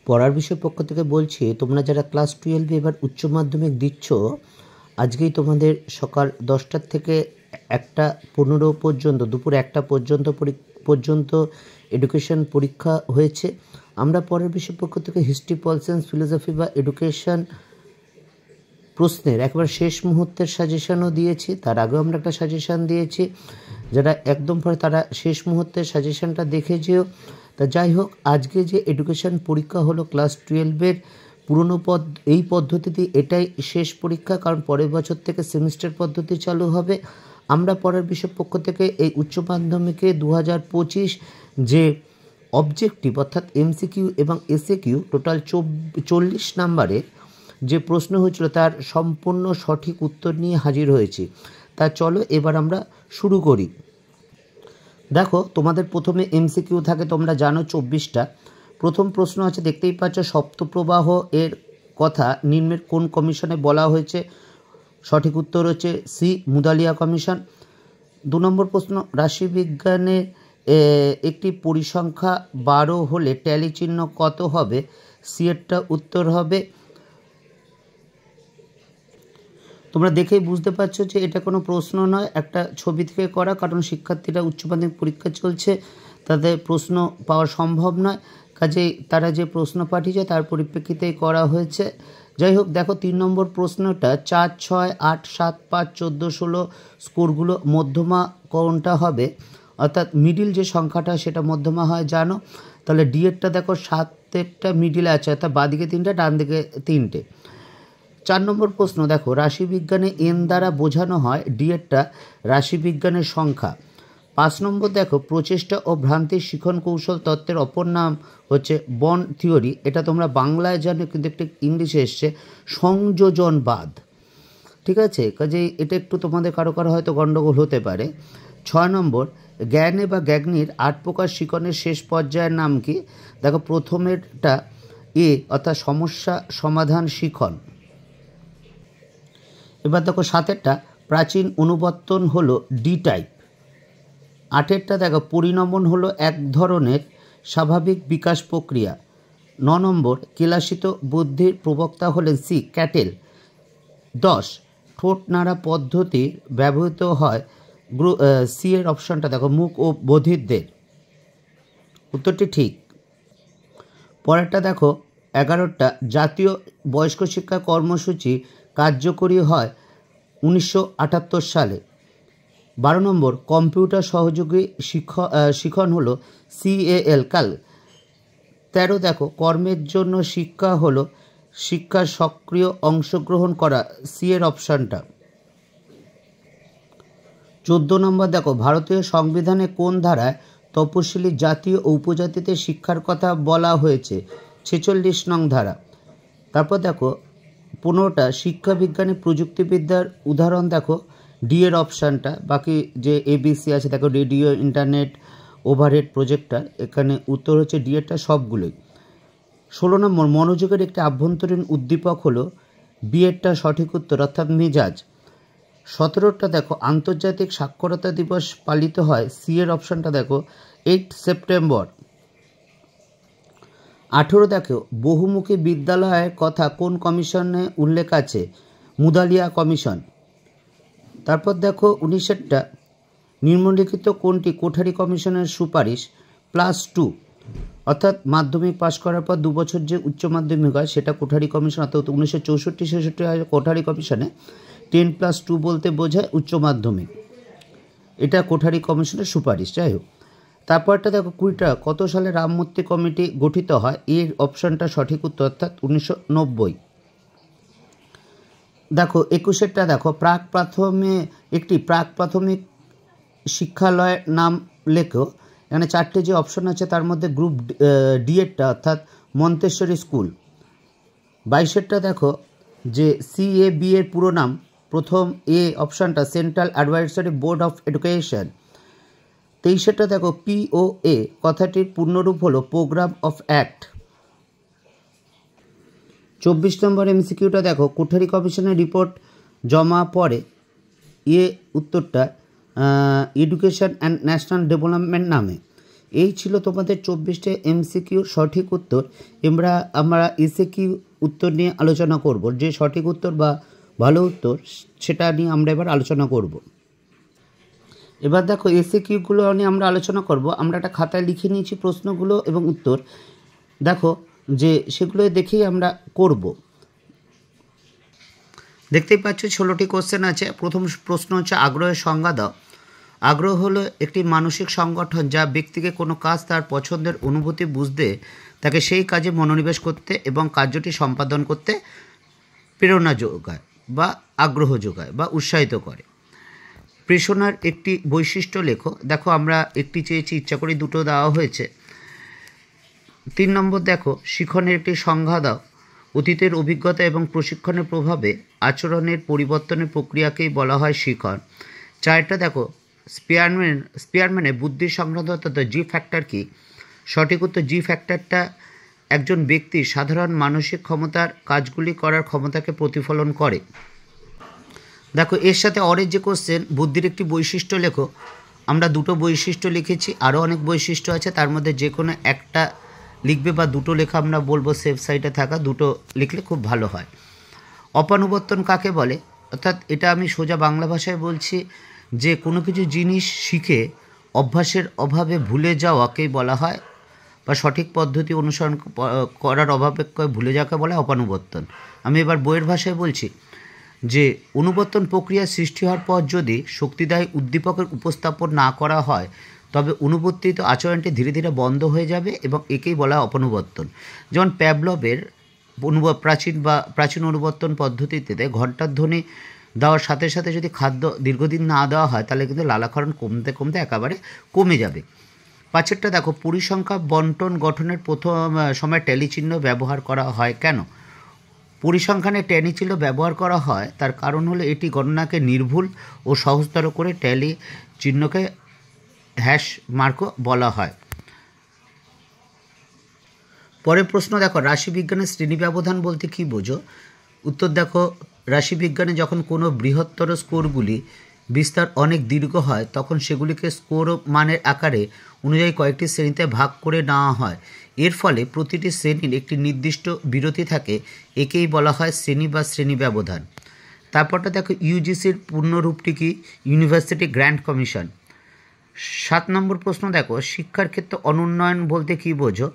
পড়ার বিষয় পক্ষ থেকে বলছি, তোমরা যারা ক্লাস 12 এবার উচ্চ মাধ্যমিক দিচ্ছ, আজকেই তোমাদের সকাল 10টার থেকে 1:15 পর্যন্ত, দুপুর 1টা পর্যন্ত এডুকেশন পরীক্ষা হয়েছে। আমরা পরের বিষয় পক্ষ থেকে হিস্ট্রি, পল সায়েন্স, ফিলোসফি বা এডুকেশন প্রশ্নের একবার শেষ মুহূর্তের সাজেশনও দিয়েছি। তার আগেও আমরা একটা সাজেশান দিয়েছি, যারা একদম পরে তারা শেষ মুহূর্তের সাজেশানটা দেখে যেও। তা যাই হোক, আজকে যে এডুকেশন পরীক্ষা হলো ক্লাস 12-এর পুরনো এই পদ্ধতিতে এটাই শেষ পরীক্ষা, কারণ পরের বছর থেকে সেমিস্টার পদ্ধতি চালু হবে। আমরা পরের বিষয় পক্ষ থেকে এই উচ্চ মাধ্যমিকে 2025 যে অবজেক্টিভ অর্থাৎ এমসিকিউ এবং এসএকিউ টোটাল 40 নাম্বারে যে প্রশ্ন হয়েছিল তার সম্পূর্ণ সঠিক উত্তর নিয়ে হাজির হয়েছি। তা চলো এবার আমরা শুরু করি। দেখো, তোমাদের প্রথমে এমসিকিউ থাকে, তোমরা জানো 24টা। প্রথম প্রশ্ন আছে, দেখতেই পাচ্ছ, সপ্তপ্রবাহ এর কথা নিম্নের কোন কমিশনে বলা হয়েছে? সঠিক উত্তর হচ্ছে সি, মুদালিয়া কমিশন। 2 নম্বর প্রশ্ন, রাশিবিজ্ঞানে একটি পরিসংখ্যা 12 হলে ট্যালি চিহ্ন কত হবে? সি এরটা উত্তর হবে। তোমরা দেখেই বুঝতে পারছো যে এটা কোনো প্রশ্ন নয়, একটা ছবি থেকে করা, কারণ শিক্ষার্থীরা উচ্চ মাধ্যমিক পরীক্ষা চলছে, তাদের প্রশ্ন পাওয়া সম্ভব নয়, কাজেই তারা যে প্রশ্ন পাঠিয়েছে তার পরিপ্রেক্ষিতেই করা হয়েছে। যাই হোক, দেখো 3 নম্বর প্রশ্নটা 4, 6, 8, 7, 5, 14, 16 স্কোরগুলো মধ্যমা কোনটা হবে? অর্থাৎ মিডিল যে সংখ্যাটা সেটা মধ্যমা হয়, জানো। তাহলে ডি এরটা দেখো 7টা মিডিলে আছে, অর্থাৎ বাঁদিকে 3টে, ডান দিকে 3টে। 4 নম্বর প্রশ্ন দেখো, রাশিবিজ্ঞানে এন দ্বারা বোঝানো হয়, ডি এরটা রাশিবিজ্ঞানের সংখ্যা। 5 নম্বর দেখো, প্রচেষ্টা ও ভ্রান্তির শিখন কৌশল তত্ত্বের অপর নাম হচ্ছে বন্ড থিওরি। এটা তোমরা বাংলায় জানো, কিন্তু একটু ইংলিশে এসছে সংযোজনবাদ। ঠিক আছে, কাজেই এটা একটু তোমাদের কারো কারো হয়তো গণ্ডগোল হতে পারে। 6 নম্বর, জ্ঞানে বা জ্ঞাগ্নির 8 প্রকার শিখনের শেষ পর্যায়ের নাম কি? দেখো, প্রথমেরটা এ অর্থাৎ সমস্যা সমাধান শিখন। এবার দেখো 7এরটা প্রাচীন অনুবর্তন হলো ডি টাইপ। 8এরটা দেখো পরিণমন হলো এক ধরনের স্বাভাবিক বিকাশ প্রক্রিয়া। 9 নম্বর, কেলাসিত বুদ্ধির প্রবক্তা হলেন সি, ক্যাটেল। 10, ঠোঁট নাড়া পদ্ধতি ব্যবহৃত হয়, সি এর অপশানটা দেখো মুখ ও বধিরদের। উত্তরটি ঠিক। পরেরটা দেখো 11টা জাতীয় বয়স্ক শিক্ষা কর্মসূচি কার্যকরী হয় 1978 সালে। 12 নম্বর, কম্পিউটার সহযোগী শিখন হলো CAL, কাল। 13 দেখো, কর্মের জন্য শিক্ষা হলো শিক্ষার সক্রিয় অংশগ্রহণ করা, সি এর অপশানটা। 14 নম্বর দেখো, ভারতীয় সংবিধানে কোন ধারায় তপশিলি জাতি ও উপজাতিতে শিক্ষার কথা বলা হয়েছে? 46 নং ধারা। তারপর দেখো 15টা শিক্ষা বিজ্ঞানী প্রযুক্তিবিদ্যার উদাহরণ দেখো, ডি এর অপশানটা। বাকি যে ABC আছে দেখো, রেডিও, ইন্টারনেট, ওভারহেড প্রজেক্টর, এখানে উত্তর হচ্ছে ডি এরটা সবগুলোই। 16 নম্বর, মনোযোগের একটি আভ্যন্তরীণ উদ্দীপক হলো, বি এরটা সঠিক উত্তর অর্থাৎ মেজাজ। 17টা দেখো, আন্তর্জাতিক সাক্ষরতা দিবস পালিত হয়, সি এর অপশানটা দেখো 8 সেপ্টেম্বর। 18 দেখো, বহুমুখী বিদ্যালয়ের কথা কোন কমিশনে উল্লেখ আছে? মুদালিয়া কমিশন। তারপর দেখো 19টা, নিম্নলিখিত কোনটি কোঠারি কমিশনের সুপারিশ? +2, অর্থাৎ মাধ্যমিক পাশ করার পর 2 বছর যে উচ্চ মাধ্যমিক হয় সেটা কোঠারি কমিশন, অর্থাৎ 1964-66 কোঠারি কমিশনে 10+2 বলতে বোঝায় উচ্চ মাধ্যমিক। এটা কোঠারি কমিশনের সুপারিশ। যাই হোক, তারপরটা দেখো 20টা, কত সালে রামমূর্তি কমিটি গঠিত হয়? এর অপশানটা সঠিক উত্তর অর্থাৎ 1990। দেখো 21টা দেখো, একটি প্রাক প্রাথমিক শিক্ষালয়ের নাম লেখো। এখানে 4টে যে অপশন আছে তার মধ্যে গ্রুপ ডি এরটা অর্থাৎ মন্তেশ্বরী স্কুল। 22টা দেখো, যে CAB এর পুরো নাম, প্রথম এ অপশানটা central advisory board of education. 23টা দেখো, POA কথাটির পূর্ণরূপ হলো প্রোগ্রাম অফ অ্যাক্ট। 24 নম্বর MCQটা দেখো, কোঠারি কমিশনের রিপোর্ট জমা পড়ে, উত্তরটা এডুকেশন অ্যান্ড ন্যাশনাল ডেভেলপমেন্ট নামে। এই ছিল তোমাদের 24টা MCQ সঠিক উত্তর। আমরা এসএকিউ উত্তর নিয়ে আলোচনা করব, যে সঠিক উত্তর বা ভালো উত্তর সেটা নিয়ে আমরা এবার আলোচনা করব। এবার দেখো এসএকিউগুলো নিয়ে আমরা আলোচনা করব। আমরা একটা খাতায় লিখে নিয়েছি প্রশ্নগুলো এবং উত্তর, দেখো যে সেগুলো দেখেই আমরা করব। দেখতেই পাচ্ছ 16টি কোশ্চেন আছে। প্রথম প্রশ্ন হচ্ছে আগ্রহের সংজ্ঞা দাও। আগ্রহ হলো একটি মানসিক সংগঠন যা ব্যক্তিকে কোনো কাজ তার পছন্দের অনুভূতি বুঝতে, তাকে সেই কাজে মনোনিবেশ করতে এবং কার্যটি সম্পাদন করতে প্রেরণা যোগায় বা আগ্রহ যোগায় বা উৎসাহিত করে। প্রেরণার একটি বৈশিষ্ট্য লেখো। দেখো আমরা একটি চেয়েছি, ইচ্ছা করে দুটো দেওয়া হয়েছে। 3 নম্বর দেখো শিখনের একটি সংজ্ঞা দাও। অতীতের অভিজ্ঞতা এবং প্রশিক্ষণের প্রভাবে আচরণের পরিবর্তনের প্রক্রিয়াকেই বলা হয় শিখন। 4টা দেখো স্পিয়ারম্যানের বুদ্ধি সংক্রান্ত অর্থাৎ জি ফ্যাক্টর কি? সঠিক উত্তর জি ফ্যাক্টরটা একজন ব্যক্তির সাধারণ মানসিক ক্ষমতার কাজগুলি করার ক্ষমতাকে প্রতিফলন করে। দেখো এর সাথে অরের যে কোশ্চেন, বুদ্ধির একটি বৈশিষ্ট্য লেখো। আমরা দুটো বৈশিষ্ট্য লিখেছি, আরও অনেক বৈশিষ্ট্য আছে, তার মধ্যে যে কোনো একটা লিখবে বা দুটো লেখা আমরা বলবো সেফ সাইডে থাকা, দুটো লিখলে খুব ভালো হয়। অপানুবর্তন কাকে বলে? অর্থাৎ এটা আমি সোজা বাংলা ভাষায় বলছি, যে কোনো কিছু জিনিস শিখে অভ্যাসের অভাবে ভুলে যাওয়াকেই বলা হয়, বা সঠিক পদ্ধতি অনুসরণ করার অভাবে ভুলে যাওয়াকে বলা হয় অপানুবর্তন। আমি এবার বইয়ের ভাষায় বলছি, যে অনুবর্তন প্রক্রিয়া সৃষ্টি হওয়ার পর যদি শক্তিদায়ী উদ্দীপকের উপস্থাপন না করা হয় তবে অনুবর্তিত আচরণটি ধীরে ধীরে বন্ধ হয়ে যাবে এবং একেই বলা হয় অপনুবর্তন। যেমন প্যাভলভের প্রাচীন অনুবর্তন পদ্ধতিতে ঘণ্টার ধ্বনি দেওয়ার সাথে সাথে যদি খাদ্য দীর্ঘদিন না দেওয়া হয় তাহলে কিন্তু লালাক্ষরণ কমতে কমতে একেবারে কমে যাবে। 5টা দেখো পরিসংখ্যা বন্টন গঠনের প্রথম সময় ট্যালি চিহ্ন ব্যবহার করা হয় কেন? পরিসংখ্যানে ট্যালি চিহ্ন ব্যবহার করা হয় তার কারণ হলো এটি গণনাকে নির্ভুল ও সহজতর করে ট্যালি চিহ্নকে হ্যাশ মার্কও বলা হয়। পরের প্রশ্ন দেখো রাশিবিজ্ঞানের শ্রেণী ব্যবধান বলতে কী বোঝো? উত্তর দেখো রাশিবিজ্ঞানে যখন কোনো বৃহত্তর স্কোরগুলি বিস্তার অনেক দীর্ঘ হয় তখন সেগুলিকে স্কোর মানের আকারে অনুযায়ী কয়েকটি শ্রেণীতে ভাগ করে নেওয়া হয়। এর ফলে প্রতিটি শ্রেণীর একটি নির্দিষ্ট বিরতি থাকে, একেই বলা হয় শ্রেণী বা শ্রেণী ব্যবধান। তারপরটা দেখো ইউজিসির পূর্ণরূপটি কি? University grant commission. 7 নম্বর প্রশ্ন দেখো শিক্ষার ক্ষেত্রে অনুন্নয়ন বলতে কী বোঝো?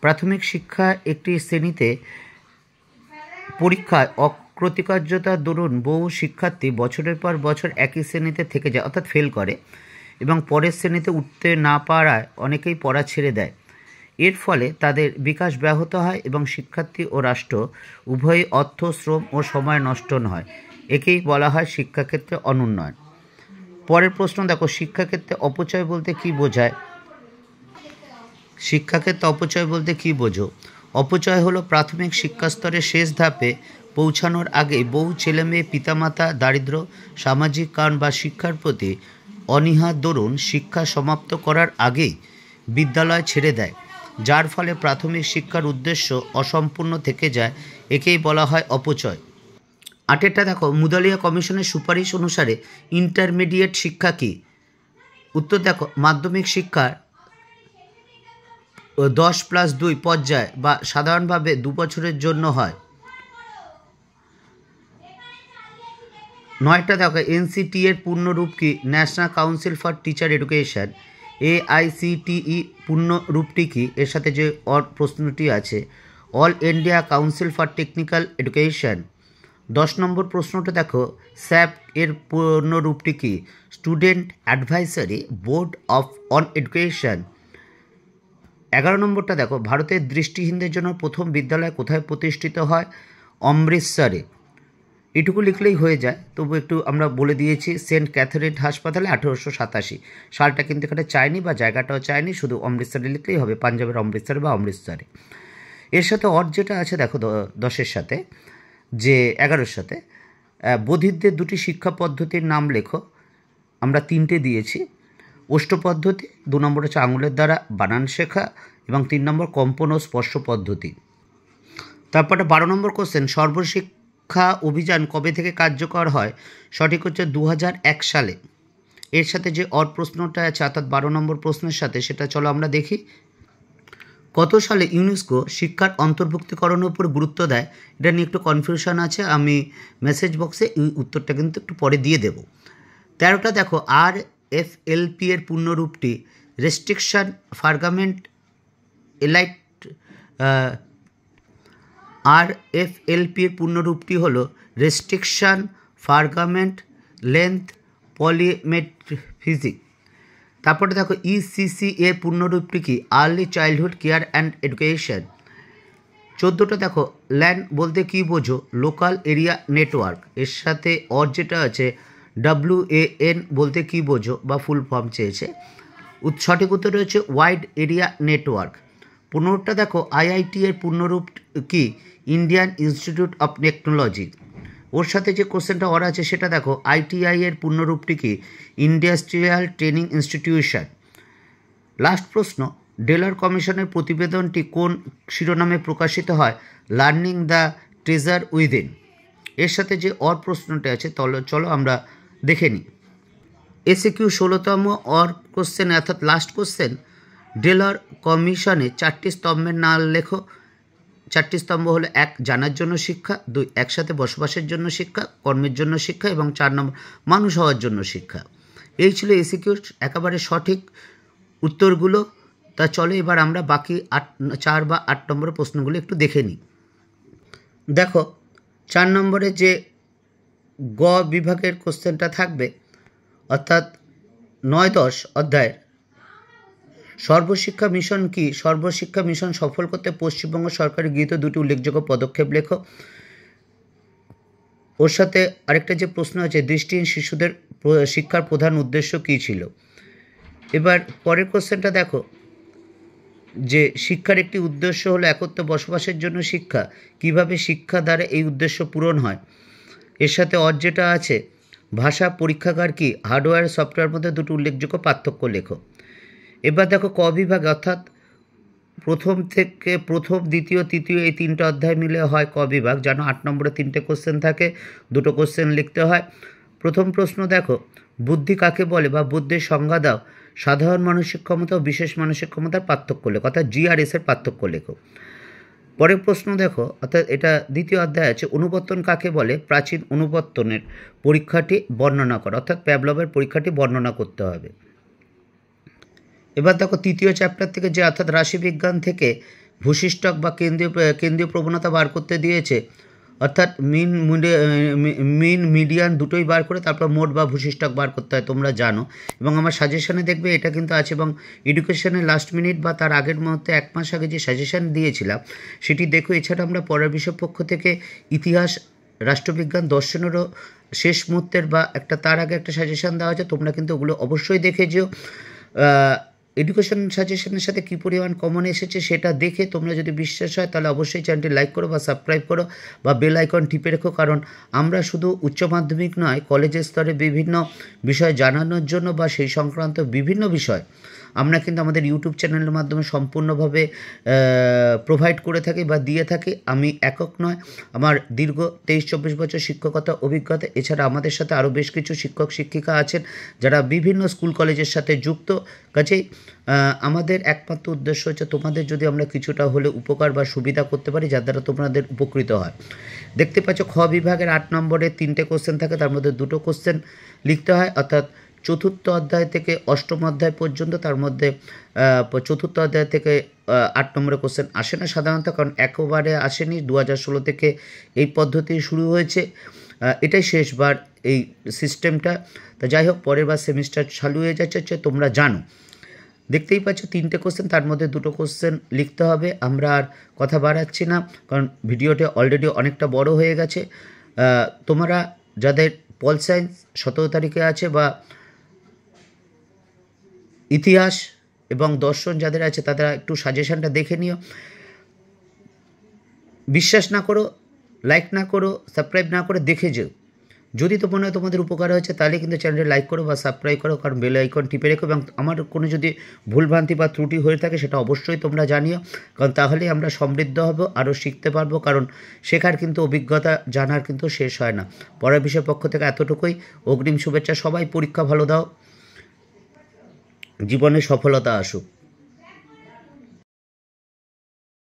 প্রাথমিক শিক্ষা একটি শ্রেণীতে পরীক্ষায় অকৃতকার্যতার দরুন বহু শিক্ষার্থী বছরের পর বছর একই শ্রেণীতে থেকে যায় অর্থাৎ ফেল করে এবং পরের শ্রেণীতে উঠতে না পারায় অনেকেই পড়া ছেড়ে দেয়। এর ফলে তাদের বিকাশ ব্যাহত হয় এবং শিক্ষার্থী ও রাষ্ট্র উভয়ই অর্থ, শ্রম ও সময় নষ্ট হয়। একেই বলা হয় শিক্ষাক্ষেত্রে অনুন্নয়ন। পরের প্রশ্ন দেখো শিক্ষাক্ষেত্রে অপচয় বলতে কী বোঝায়? শিক্ষাক্ষেত্রে অপচয় বলতে কী বোঝো? অপচয় হলো প্রাথমিক শিক্ষাস্তরের শেষ ধাপে পৌঁছানোর আগে বহু ছেলেমেয়ে পিতামাতা দারিদ্র্য, সামাজিক কারণ বা শিক্ষার প্রতি অনীহার দরুন শিক্ষা সমাপ্ত করার আগেই বিদ্যালয় ছেড়ে দেয়, যার ফলে প্রাথমিক শিক্ষার উদ্দেশ্য অসম্পূর্ণ থেকে যায়। একেই বলা হয় অপচয়। 8টা দেখো মুদালিয়া কমিশনের সুপারিশ অনুসারে ইন্টারমিডিয়েট শিক্ষা কী? উত্তর দেখো মাধ্যমিক শিক্ষার 10+2 পর্যায় বা সাধারণভাবে 2 বছরের জন্য হয়। 9টা দেখো এনসিটি এর পূর্ণরূপ কি? National council for teacher education. AICTE পূর্ণরূপটি কি? এর সাথে যে প্রশ্নটি আছে all India council for technical education. 10 নম্বর প্রশ্নটা দেখো স্যাপ এর পূর্ণরূপটি কি? Student advisory board on education. 11 নম্বরটা দেখো ভারতের দৃষ্টিহীনদের জন্য প্রথম বিদ্যালয় কোথায় প্রতিষ্ঠিত হয়? অমৃতসরে। এটুকু লিখলেই হয়ে যায়, তবু একটু আমরা বলে দিয়েছি সেন্ট ক্যাথরিন হাসপাতালে 1887 সালটা কিন্তু এখানে চাইনি বা জায়গাটাও চাইনি, শুধু অমৃতসরে লিখলেই হবে, পাঞ্জাবের অমৃতসরে বা অমৃতসরে। এর সাথে যেটা আছে দেখো 10-এর সাথে যে 11-এর সাথে বধিরদের দুটি শিক্ষা পদ্ধতির নাম লেখো। আমরা 3টে দিয়েছি। অষ্ট পদ্ধতি, 2 নম্বর হচ্ছে আঙুলের দ্বারা বানান শেখা এবং 3 নম্বর কম্পন ও স্পর্শ পদ্ধতি। তারপরে 12 নম্বর কোশ্চেন সর্বশিক্ষা অভিযান কবে থেকে কার্যকর হয়? সঠিক হচ্ছে 2001 সালে। এর সাথে যে অর প্রশ্নটা আছে অর্থাৎ 12 নম্বর প্রশ্নের সাথে, সেটা চলো আমরা দেখি। কত সালে ইউনেস্কো শিক্ষার অন্তর্ভুক্তিকরণের উপর গুরুত্ব দেয়? এটা নিয়ে একটু কনফিউশন আছে, আমি মেসেজ বক্সে এই উত্তরটা কিন্তু একটু পরে দিয়ে দেব। 13টা দেখো, RFLP এর পূর্ণরূপটি রেস্ট্রিকশন ফার্গামেন্ট এলাইট। RFLP এর পূর্ণরূপটি হলো রেস্ট্রিকশন ফার্গামেন্ট লেন্থ পলিমেট্রিফিজিক। তারপরে দেখো ECC এর পূর্ণরূপটি কি? Early childhood care and education. 14টা দেখো, ল্যান বলতে কি বোঝো? Local area network. এর সাথে অর যেটা আছে WAN বলতে কি বোঝো বা ফুল ফর্ম চেয়েছে। সঠিক উত্তর রয়েছে ওয়াইড এরিয়া নেটওয়ার্ক। 15টা দেখো, IIT এর পূর্ণরূপ কি? Indian Institute of Technology. ওর সাথে যে কোশ্চেনটা ওর আছে সেটা দেখো, ITI এর পূর্ণরূপটি কি? Industrial training institution. লাস্ট প্রশ্ন, ডেলার কমিশনের প্রতিবেদনটি কোন শিরোনামে প্রকাশিত হয়? Learning the treasure within. এর সাথে যে অর প্রশ্নটা আছে চলো আমরা দেখে নিই। SAQ 16তম অর কোশ্চেন অর্থাৎ লাস্ট কোশ্চেন, ডেলার কমিশনে 4টি স্তম্ভের নাম লেখো। 4টি স্তম্ভ হলো 1 জানার জন্য শিক্ষা, 2 একসাথে বসবাসের জন্য শিক্ষা, কর্মের জন্য শিক্ষা এবং 4 নম্বর মানুষ হওয়ার জন্য শিক্ষা। এই ছিল SAQর একেবারে সঠিক উত্তরগুলো। তা চলো এবার আমরা বাকি 4 বা 8 নম্বরের প্রশ্নগুলো একটু দেখে নিই। দেখো 4 নম্বরে যে গ বিভাগের কোশ্চেনটা থাকবে অর্থাৎ 9-10 অধ্যায়ের সর্বশিক্ষা মিশন কি? সর্বশিক্ষা মিশন সফল করতে পশ্চিমবঙ্গ সরকারের গৃহীত 2টি উল্লেখযোগ্য পদক্ষেপ লেখো। ওর সাথে আরেকটা যে প্রশ্ন আছে, দৃষ্টিহীন শিশুদের শিক্ষার প্রধান উদ্দেশ্য কী ছিল? এবার পরের কোশ্চেনটা দেখো, যে শিক্ষার একটি উদ্দেশ্য হলো একত্র বসবাসের জন্য শিক্ষা, কিভাবে শিক্ষা দ্বারা এই উদ্দেশ্য পূরণ হয়? এর সাথে অর যেটা আছে, ভাষা পরীক্ষাগার কি? হার্ডওয়্যার সফটওয়্যার মধ্যে 2টি উল্লেখযোগ্য পার্থক্য লেখো। এবার দেখো ক বিভাগে অর্থাৎ প্রথম, দ্বিতীয়, তৃতীয় এই 3টে অধ্যায় মিলে হয় ক বিভাগ। জানো 8 নম্বরে 3টে কোশ্চেন থাকে, 2টো কোশ্চেন লিখতে হয়। প্রথম প্রশ্ন দেখো, বুদ্ধি কাকে বলে বা বুদ্ধির সংজ্ঞা দাও। সাধারণ মানসিক ক্ষমতা ও বিশেষ মানসিক ক্ষমতার পার্থক্য লেখো, অর্থাৎ GRS এর পার্থক্য লেখো। পরের প্রশ্ন দেখো, অর্থাৎ এটা দ্বিতীয় অধ্যায় আছে, অনুবর্তন কাকে বলে? প্রাচীন অনুবর্তনের পরীক্ষাটি বর্ণনা করো, অর্থাৎ প্যাভলভের পরীক্ষাটি বর্ণনা করতে হবে। এবার দেখো তৃতীয় চ্যাপ্টার থেকে যে অর্থাৎ রাশিবিজ্ঞান থেকে ভূশিষ্টক বা কেন্দ্রীয় প্রবণতা বার করতে দিয়েছে, অর্থাৎ মিন মিডিয়ান দুটোই বার করে তারপর মোট বা ভূশিষ্টক বার করতে হয়, তোমরা জানো। এবং আমার সাজেশনে দেখবে এটা কিন্তু আছে, এবং এডুকেশনের লাস্ট মিনিট বা তার আগের মধ্যে 1 মাস আগে যে সাজেশন দিয়েছিলাম সেটি দেখো। এছাড়া আমরা পড়ার বিষয় পক্ষ থেকে ইতিহাস, রাষ্ট্রবিজ্ঞান, দর্শনেরও শেষ মুহূর্তের বা তার আগে একটা সাজেশন দেওয়া আছে, তোমরা কিন্তু ওগুলো অবশ্যই দেখে যেও। এডুকেশন সাজেশনের সাথে কী পরিমাণ কমন এসেছে সেটা দেখে তোমরা যদি বিশ্বাস হয় তাহলে অবশ্যই চ্যানেলটি লাইক করো বা সাবস্ক্রাইব করো বা বেল আইকন টিপে রেখো, কারণ আমরা শুধু উচ্চ মাধ্যমিক নয়, কলেজের স্তরে বিভিন্ন বিষয় জানানোর জন্য বা সেই সংক্রান্ত বিভিন্ন বিষয় আমরা কিন্তু আমাদের ইউটিউব চ্যানেলের মাধ্যমে সম্পূর্ণভাবে প্রোভাইড করে থাকি বা দিয়ে থাকি। আমি একক নয়, আমার দীর্ঘ 23-24 বছর শিক্ষকতা অভিজ্ঞতা, এছাড়া আমাদের সাথে আরও বেশ কিছু শিক্ষক শিক্ষিকা আছেন যারা বিভিন্ন স্কুল কলেজের সাথে যুক্ত। কাজেই আমাদের একমাত্র উদ্দেশ্য হচ্ছে তোমাদের যদি আমরা কিছুটা হলে উপকার বা সুবিধা করতে পারি, যার দ্বারা তোমাদের উপকৃত হয়। দেখতে পাচ্ছ খ বিভাগের 8 নম্বরে 3টে কোশ্চেন থাকে, তার মধ্যে 2টো কোশ্চেন লিখতে হয়, অর্থাৎ চতুর্থ অধ্যায় থেকে অষ্টম অধ্যায় পর্যন্ত। তার মধ্যে চতুর্থ অধ্যায় থেকে 8 নম্বরের কোশ্চেন আসে না সাধারণত, কারণ একবারে আসেনি। 2016 থেকে এই পদ্ধতি শুরু হয়েছে, এটাই শেষবার এই সিস্টেমটা। তা যাই হোক, পরের বার সেমিস্টার চালু হয়ে যাচ্ছে, তোমরা জানো। দেখতেই পাচ্ছ 3টে কোশ্চেন, তার মধ্যে 2টো কোশ্চেন লিখতে হবে। আমরা আর কথা বাড়াচ্ছি না, কারণ ভিডিওটা অলরেডি অনেকটা বড় হয়ে গেছে। তোমরা যাদের পল সায়েন্স 17 তারিখে আছে বা ইতিহাস এবং দর্শন যাদের আছে তারা একটু সাজেশনটা দেখে নিও। বিশ্বাস না করো, লাইক না করো, সাবস্ক্রাইব না করে দেখে যেও। যদি তো মনে হয় তোমাদের উপকার হয়েছে তাহলে কিন্তু চ্যানেলটি লাইক করো বা সাবস্ক্রাইব করো, কারণ বেল আইকন টিপে রেখো। এবং আমার কোনো যদি ভুলভ্রান্তি বা ত্রুটি হয়ে থাকে সেটা অবশ্যই তোমরা জানিও, কারণ তাহলেই আমরা সমৃদ্ধ হব, আরও শিখতে পারবো। কারণ শেখার কিন্তু অভিজ্ঞতা জানার কিন্তু শেষ হয় না। পড়ার বিষয় পক্ষ থেকে এতটুকুই। অগ্রিম শুভেচ্ছা, সবাই পরীক্ষা ভালো দাও। জীবনে সফলতা আসুক।